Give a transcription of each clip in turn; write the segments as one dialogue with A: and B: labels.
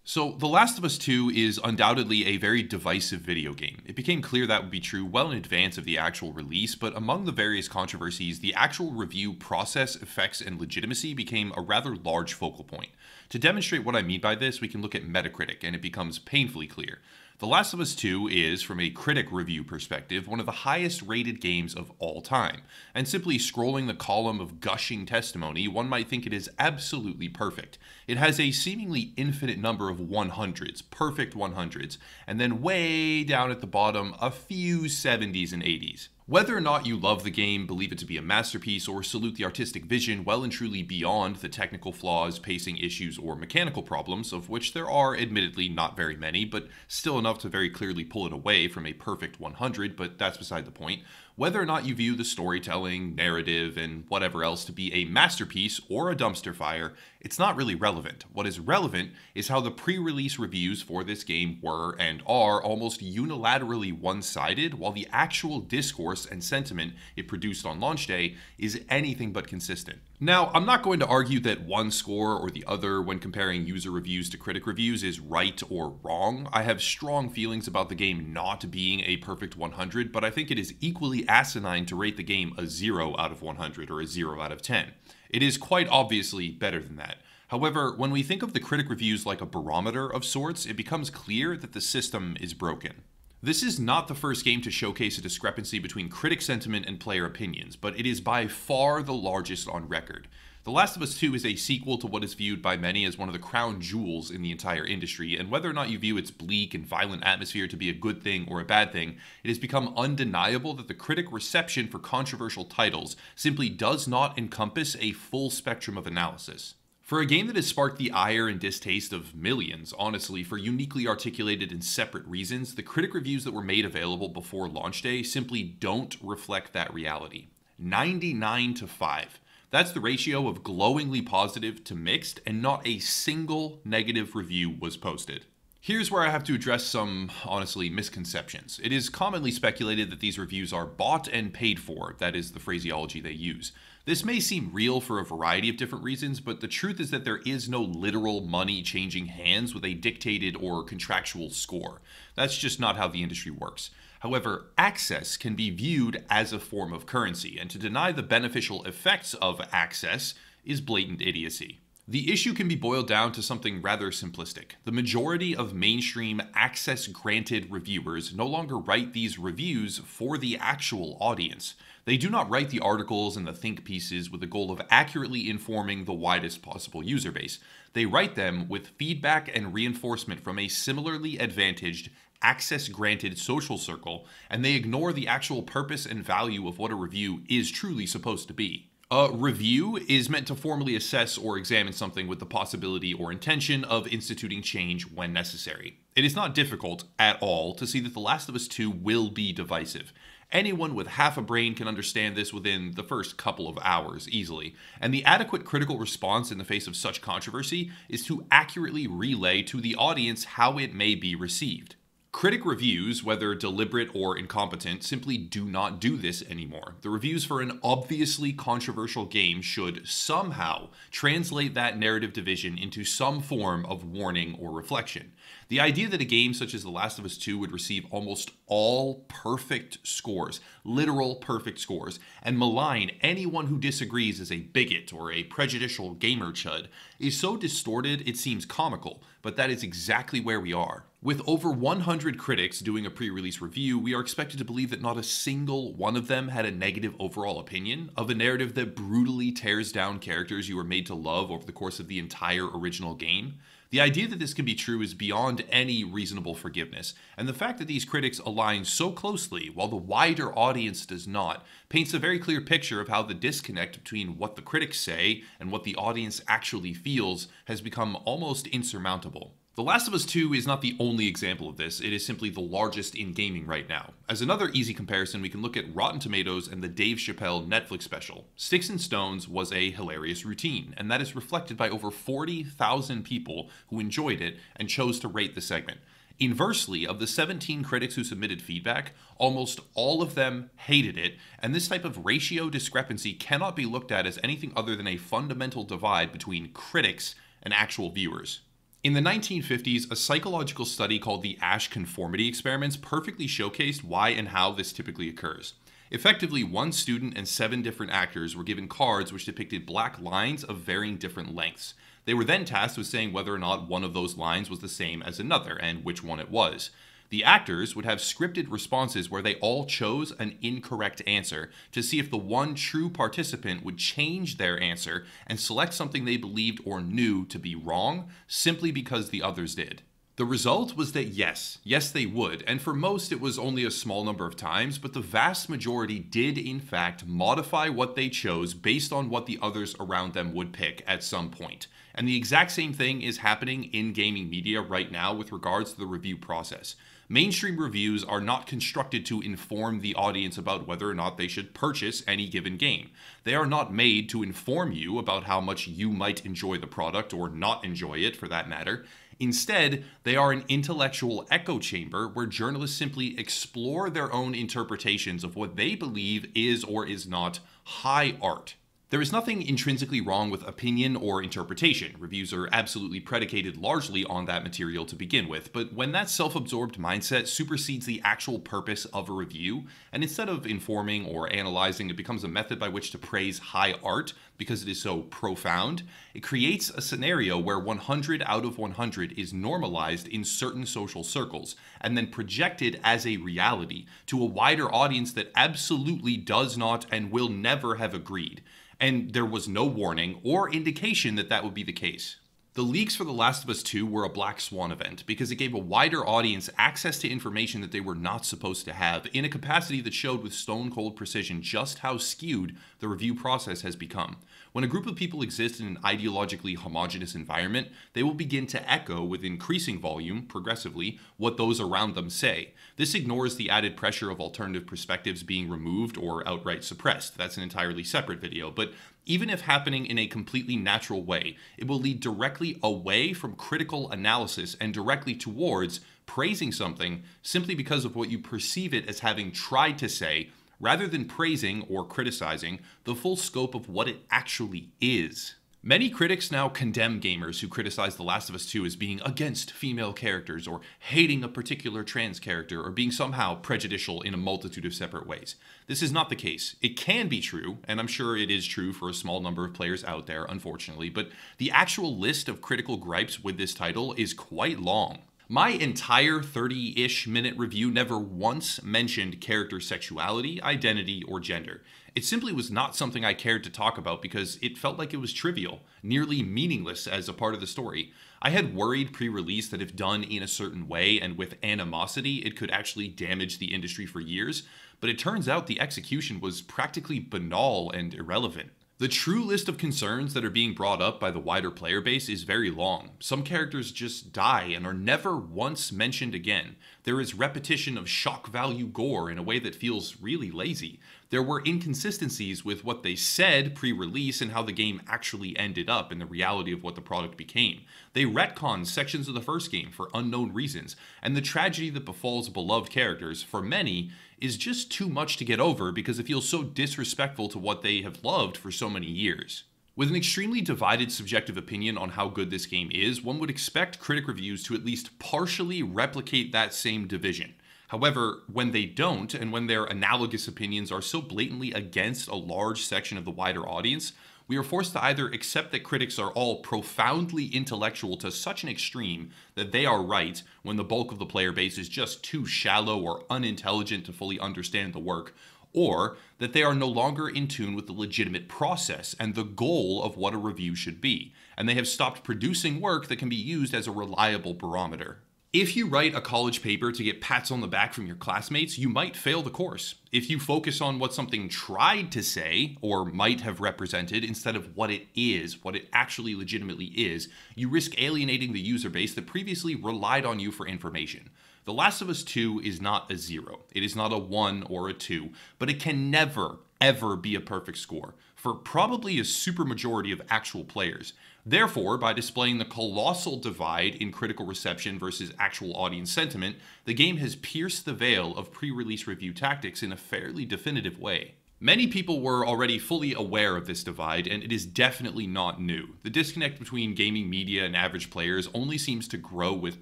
A: So, The Last of Us 2 is undoubtedly a very divisive video game. It became clear that would be true well in advance of the actual release, but among the various controversies, the actual review process, effects, and legitimacy became a rather large focal point. To demonstrate what I mean by this, we can look at Metacritic, and it becomes painfully clear. The Last of Us 2 is, from a critic review perspective, one of the highest rated games of all time. And simply scrolling the column of gushing testimony, one might think it is absolutely perfect. It has a seemingly infinite number of 100s, perfect 100s, and then way down at the bottom, a few 70s and 80s. Whether or not you love the game, believe it to be a masterpiece, or salute the artistic vision well and truly beyond the technical flaws, pacing issues, or mechanical problems, of which there are admittedly not very many, but still enough to very clearly pull it away from a perfect 100, but that's beside the point. Whether or not you view the storytelling, narrative, and whatever else to be a masterpiece or a dumpster fire, it's not really relevant. What is relevant is how the pre-release reviews for this game were and are almost unilaterally one-sided, while the actual discourse and sentiment it produced on launch day is anything but consistent. Now, I'm not going to argue that one score or the other when comparing user reviews to critic reviews is right or wrong. I have strong feelings about the game not being a perfect 100, but I think it is equally asinine to rate the game a 0 out of 100 or a 0 out of 10. It is quite obviously better than that. However, when we think of the critic reviews like a barometer of sorts, it becomes clear that the system is broken. This is not the first game to showcase a discrepancy between critic sentiment and player opinions, but it is by far the largest on record. The Last of Us 2 is a sequel to what is viewed by many as one of the crown jewels in the entire industry, and whether or not you view its bleak and violent atmosphere to be a good thing or a bad thing, it has become undeniable that the critic reception for controversial titles simply does not encompass a full spectrum of analysis. For a game that has sparked the ire and distaste of millions, honestly, for uniquely articulated and separate reasons, the critic reviews that were made available before launch day simply don't reflect that reality. 99 to 5. That's the ratio of glowingly positive to mixed, and not a single negative review was posted. Here's where I have to address some, honestly, misconceptions. It is commonly speculated that these reviews are bought and paid for, that is the phraseology they use. This may seem real for a variety of different reasons, but the truth is that there is no literal money changing hands with a dictated or contractual score. That's just not how the industry works. However, access can be viewed as a form of currency, and to deny the beneficial effects of access is blatant idiocy. The issue can be boiled down to something rather simplistic. The majority of mainstream access-granted reviewers no longer write these reviews for the actual audience. They do not write the articles and the think pieces with the goal of accurately informing the widest possible user base. They write them with feedback and reinforcement from a similarly advantaged, access-granted social circle, and they ignore the actual purpose and value of what a review is truly supposed to be. A review is meant to formally assess or examine something with the possibility or intention of instituting change when necessary. It is not difficult at all to see that The Last of Us 2 will be divisive. Anyone with half a brain can understand this within the first couple of hours easily, and the adequate critical response in the face of such controversy is to accurately relay to the audience how it may be received. Critic reviews, whether deliberate or incompetent, simply do not do this anymore. The reviews for an obviously controversial game should somehow translate that narrative division into some form of warning or reflection. The idea that a game such as The Last of Us 2 would receive almost all perfect scores, literal perfect scores, and malign anyone who disagrees as a bigot or a prejudicial gamer chud is so distorted it seems comical, but that is exactly where we are. With over 100 critics doing a pre-release review, we are expected to believe that not a single one of them had a negative overall opinion of a narrative that brutally tears down characters you were made to love over the course of the entire original game. The idea that this can be true is beyond any reasonable forgiveness, and the fact that these critics align so closely while the wider audience does not paints a very clear picture of how the disconnect between what the critics say and what the audience actually feels has become almost insurmountable. The Last of Us 2 is not the only example of this, it is simply the largest in gaming right now. As another easy comparison, we can look at Rotten Tomatoes and the Dave Chappelle Netflix special. Sticks and Stones was a hilarious routine, and that is reflected by over 40,000 people who enjoyed it and chose to rate the segment. Inversely, of the 17 critics who submitted feedback, almost all of them hated it, and this type of ratio discrepancy cannot be looked at as anything other than a fundamental divide between critics and actual viewers. In the 1950s, a psychological study called the Asch conformity experiments perfectly showcased why and how this typically occurs. Effectively, one student and 7 different actors were given cards which depicted black lines of varying different lengths. They were then tasked with saying whether or not one of those lines was the same as another, and which one it was. The actors would have scripted responses where they all chose an incorrect answer to see if the one true participant would change their answer and select something they believed or knew to be wrong simply because the others did. The result was that yes they would, and for most it was only a small number of times, but the vast majority did in fact modify what they chose based on what the others around them would pick at some point. And the exact same thing is happening in gaming media right now with regards to the review process. Mainstream reviews are not constructed to inform the audience about whether or not they should purchase any given game. They are not made to inform you about how much you might enjoy the product or not enjoy it for that matter. Instead, they are an intellectual echo chamber where journalists simply explore their own interpretations of what they believe is or is not high art. There is nothing intrinsically wrong with opinion or interpretation. Reviews are absolutely predicated largely on that material to begin with, but when that self-absorbed mindset supersedes the actual purpose of a review, and instead of informing or analyzing, it becomes a method by which to praise high art because it is so profound, it creates a scenario where 100 out of 100 is normalized in certain social circles, and then projected as a reality to a wider audience that absolutely does not and will never have agreed. And there was no warning or indication that that would be the case. The leaks for The Last of Us 2 were a black swan event because it gave a wider audience access to information that they were not supposed to have in a capacity that showed with stone-cold precision just how skewed the review process has become. When a group of people exist in an ideologically homogenous environment, they will begin to echo with increasing volume, progressively, what those around them say. This ignores the added pressure of alternative perspectives being removed or outright suppressed. That's an entirely separate video, but even if happening in a completely natural way, it will lead directly away from critical analysis and directly towards praising something simply because of what you perceive it as having tried to say, rather than praising or criticizing the full scope of what it actually is. Many critics now condemn gamers who criticize The Last of Us 2 as being against female characters or hating a particular trans character or being somehow prejudicial in a multitude of separate ways. This is not the case. It can be true, and I'm sure it is true for a small number of players out there, unfortunately, but the actual list of critical gripes with this title is quite long. My entire 30-ish minute review never once mentioned character sexuality, identity, or gender. It simply was not something I cared to talk about because it felt like it was trivial, nearly meaningless as a part of the story. I had worried pre-release that if done in a certain way and with animosity, it could actually damage the industry for years, but it turns out the execution was practically banal and irrelevant. The true list of concerns that are being brought up by the wider player base is very long. Some characters just die and are never once mentioned again. There is repetition of shock value gore in a way that feels really lazy. There were inconsistencies with what they said pre-release and how the game actually ended up in the reality of what the product became. They retconned sections of the first game for unknown reasons, and the tragedy that befalls beloved characters, for many, is just too much to get over because it feels so disrespectful to what they have loved for so many years. With an extremely divided subjective opinion on how good this game is, one would expect critic reviews to at least partially replicate that same division. However, when they don't, and when their analogous opinions are so blatantly against a large section of the wider audience, we are forced to either accept that critics are all profoundly intellectual to such an extreme that they are right when the bulk of the player base is just too shallow or unintelligent to fully understand the work, or that they are no longer in tune with the legitimate process and the goal of what a review should be, and they have stopped producing work that can be used as a reliable barometer. If you write a college paper to get pats on the back from your classmates, you might fail the course. If you focus on what something tried to say, or might have represented, instead of what it is, what it actually legitimately is, you risk alienating the user base that previously relied on you for information. The Last of Us 2 is not a 0. It is not a 1 or a 2, but it can never, ever be a perfect score for probably a supermajority of actual players. Therefore, by displaying the colossal divide in critical reception versus actual audience sentiment, the game has pierced the veil of pre-release review tactics in a fairly definitive way. Many people were already fully aware of this divide, and it is definitely not new. The disconnect between gaming media and average players only seems to grow with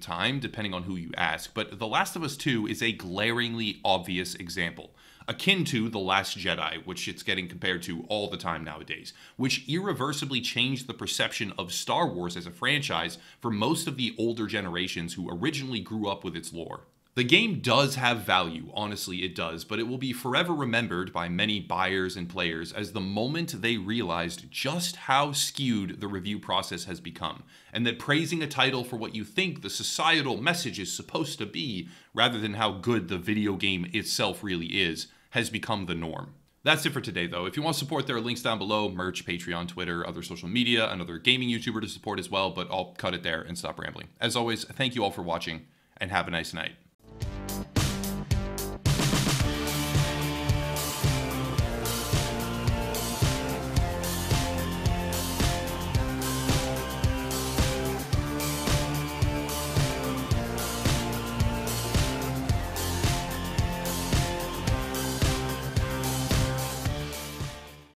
A: time, depending on who you ask, but The Last of Us 2 is a glaringly obvious example, akin to The Last Jedi, which it's getting compared to all the time nowadays, which irreversibly changed the perception of Star Wars as a franchise for most of the older generations who originally grew up with its lore. The game does have value, honestly it does, but it will be forever remembered by many buyers and players as the moment they realized just how skewed the review process has become, and that praising a title for what you think the societal message is supposed to be, rather than how good the video game itself really is, has become the norm. That's it for today, though. If you want to support, there are links down below: merch, Patreon, Twitter, other social media, another gaming YouTuber to support as well, but I'll cut it there and stop rambling. As always, thank you all for watching, and have a nice night.